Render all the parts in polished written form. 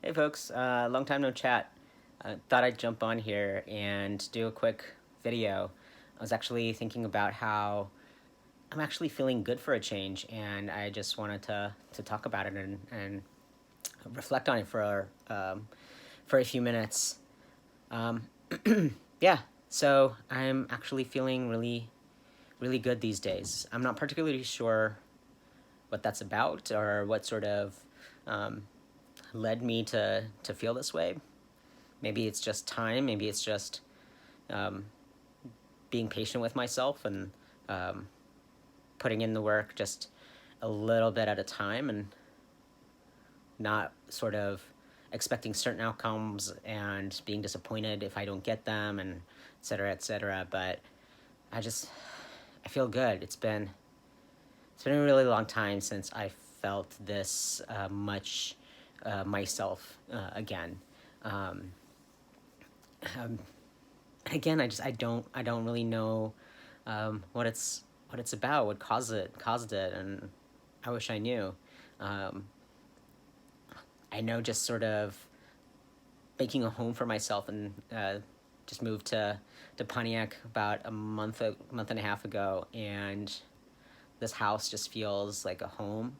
Hey folks, long time no chat. Thought I'd jump on here and do a quick video. I was actually thinking about how I'm actually feeling good for a change, and I just wanted to talk about it and reflect on it for a few minutes. Um, yeah, so I'm actually feeling really good these days. I'm not particularly sure what that's about or what sort of um, led me to feel this way. Maybe it's just time. Maybe it's just um, being patient with myself and um, putting in the work just a little bit at a time and not sort of expecting certain outcomes and being disappointed if I don't get them and et cetera, et cetera. But I just, I feel good. It's been a really long time since I felt this much myself again. Um, um, Again, I don't really know what it's about, what caused it, and I wish I knew. Um, I know just sort of making a home for myself and just moved to Pontiac about month and a half ago, and this house just feels like a home.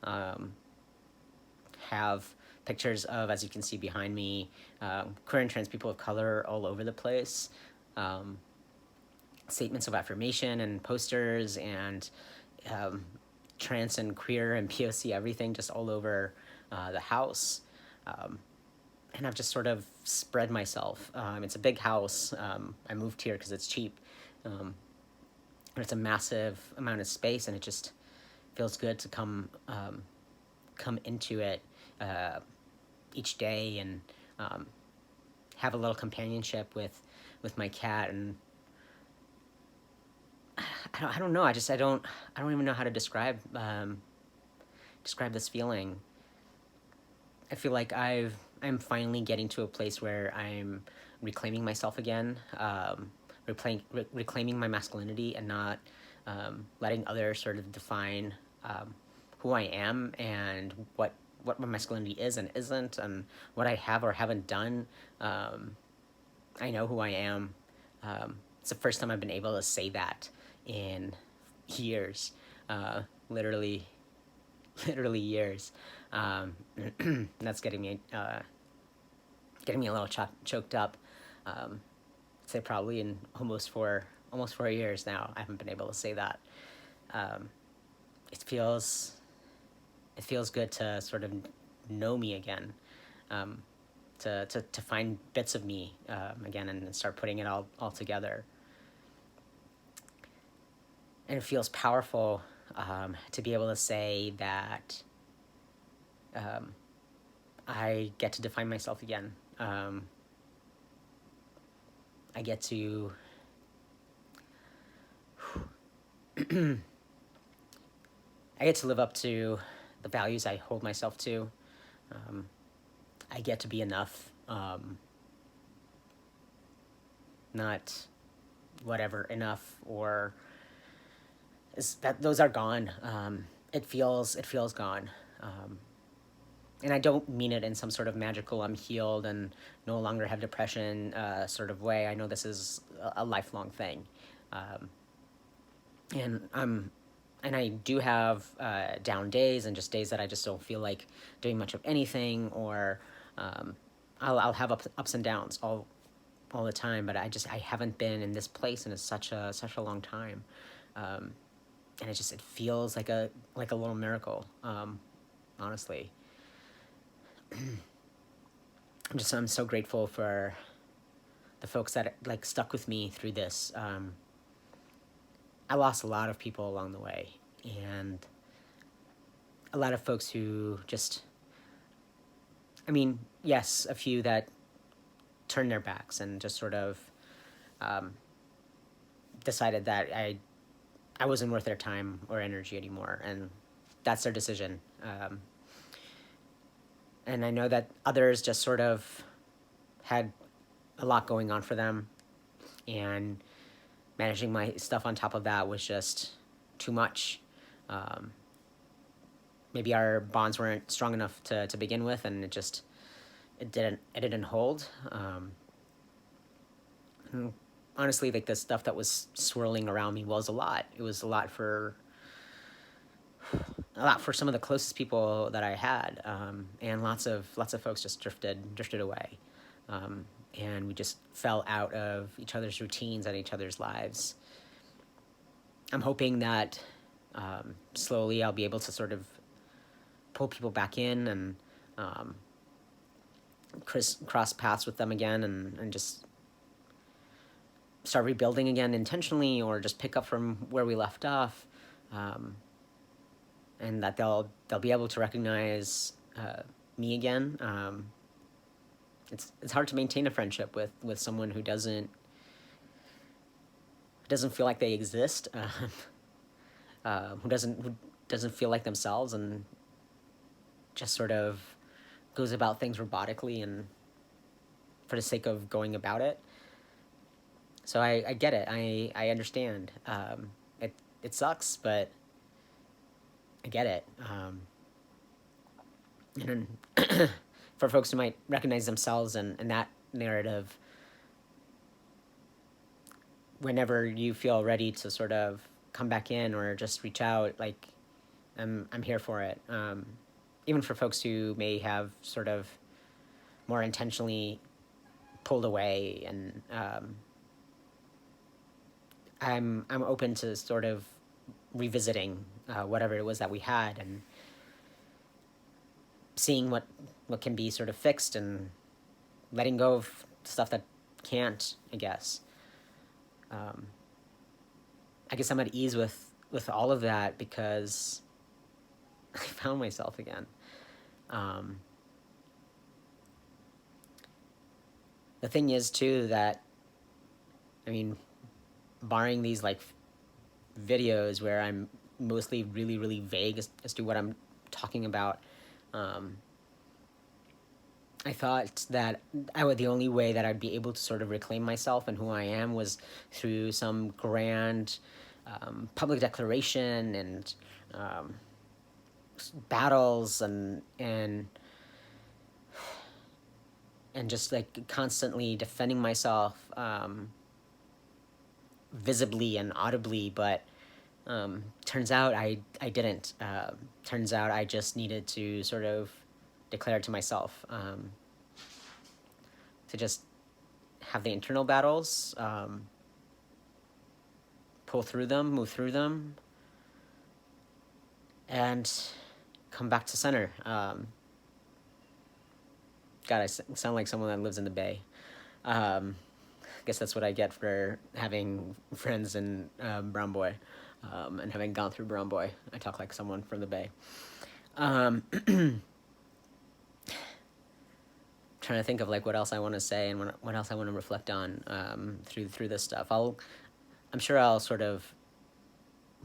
Um, have pictures of, as you can see behind me, queer and trans people of color all over the place. Um, Statements of affirmation and posters and um, trans and queer and POC everything just all over the house. Um, and I've just sort of spread myself. It's a big house. I moved here because it's cheap. Um, and it's a massive amount of space, and it just feels good to come into it uh, each day and um, have a little companionship with my cat. And I don't know. I don't even know how to describe this feeling. I feel like I'm finally getting to a place where I'm reclaiming myself again, reclaiming my masculinity and not letting others sort of define who I am and what my masculinity is and isn't, and what I have or haven't done. I know who I am. It's the first time I've been able to say that in years, literally, literally years. Um, that's getting me a little choked up. I'd say probably in almost 4 years now, I haven't been able to say that. Um, it feels it feels good to sort of know me again. Um, to find bits of me again and start putting it all together. And it feels powerful to be able to say that um, I get to define myself again. I get to I get to live up to the values I hold myself to. Um, I get to be enough, not whatever enough or is that those are gone. It feels gone. And I don't mean it in some sort of magical I'm healed and no longer have depression sort of way. I know this is a lifelong thing. Um, and I do have down days and just days that I just don't feel like doing much of anything, or um, I'll have ups and downs all the time. But I haven't been in this place in such a long time, and it feels like a little miracle. Honestly, I'm so grateful for the folks that like stuck with me through this. I lost a lot of people along the way, and a lot of folks who just, I mean, yes, a few that turned their backs and just sort of um, decided that I wasn't worth their time or energy anymore, and that's their decision. And I know that others just sort of had a lot going on for them, and managing my stuff on top of that was just too much. Um, Maybe our bonds weren't strong enough to begin with, and it just it didn't hold. And honestly, like the stuff that was swirling around me was a lot. It was a lot for some of the closest people that I had, and lots of folks just drifted away, and we just fell out of each other's routines and each other's lives. I'm hoping that slowly I'll be able to sort of pull people back in and cross paths with them again, and just start rebuilding again intentionally, or just pick up from where we left off, and that they'll be able to recognize me again. It's hard to maintain a friendship with someone who doesn't feel like they exist, who doesn't feel like themselves, and just sort of goes about things robotically and for the sake of going about it. So I get it. I understand. It sucks, but I get it. And for folks who might recognize themselves in that narrative, whenever you feel ready to sort of come back in or just reach out, like I'm here for it. Even for folks who may have sort of more intentionally pulled away, and I'm open to sort of revisiting whatever it was that we had, and seeing what can be sort of fixed, and letting go of stuff that can't, I guess. I guess I'm at ease with all of that because I found myself again. The thing is too that, I mean, barring these like videos where I'm mostly really vague as to what I'm talking about, I thought that the only way that I'd be able to sort of reclaim myself and who I am was through some grand public declaration and battles and just like constantly defending myself visibly and audibly, but turns out I didn't. Turns out I just needed to sort of declare to myself, to just have the internal battles, pull through them, move through them, and come back to center. God, I sound like someone that lives in the Bay. I guess that's what I get for having friends in Brown Boy, and having gone through Brown Boy. I talk like someone from the Bay. Trying to think of like what else I want to say and what else I want to reflect on through this stuff. I'm sure I'll sort of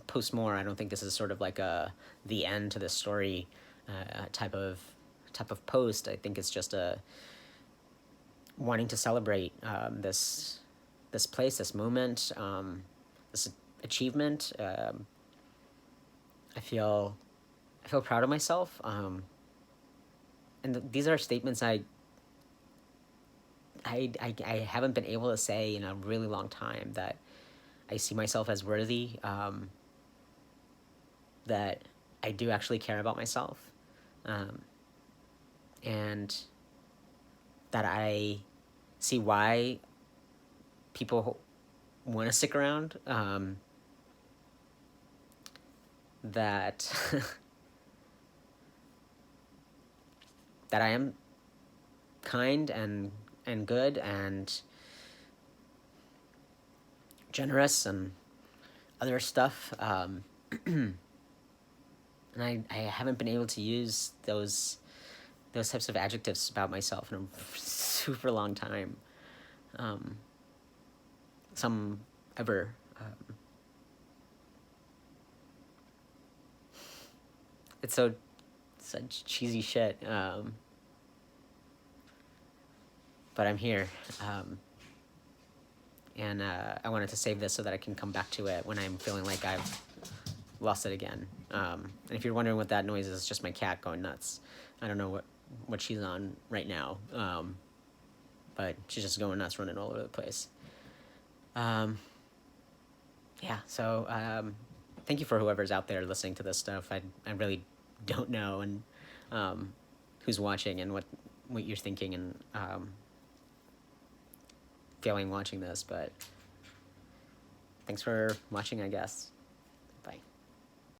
post more. I don't think this is sort of like the end to the story type of post. I think it's just a wanting to celebrate this place, this moment, this achievement. I feel proud of myself, and these are statements I haven't been able to say in a really long time, that I see myself as worthy, that I do actually care about myself, and that I see why people want to stick around, that that I am kind and good and generous and other stuff, and I haven't been able to use those types of adjectives about myself in a super long time, some ever. It's such cheesy shit, but I'm here, and I wanted to save this so that I can come back to it when I'm feeling like I've lost it again. And if you're wondering what that noise is, it's just my cat going nuts. I don't know what she's on right now. But she's just going nuts, running all over the place. Yeah, so thank you for whoever's out there listening to this stuff. I really don't know and who's watching and what you're thinking and feeling watching this, but thanks for watching, I guess.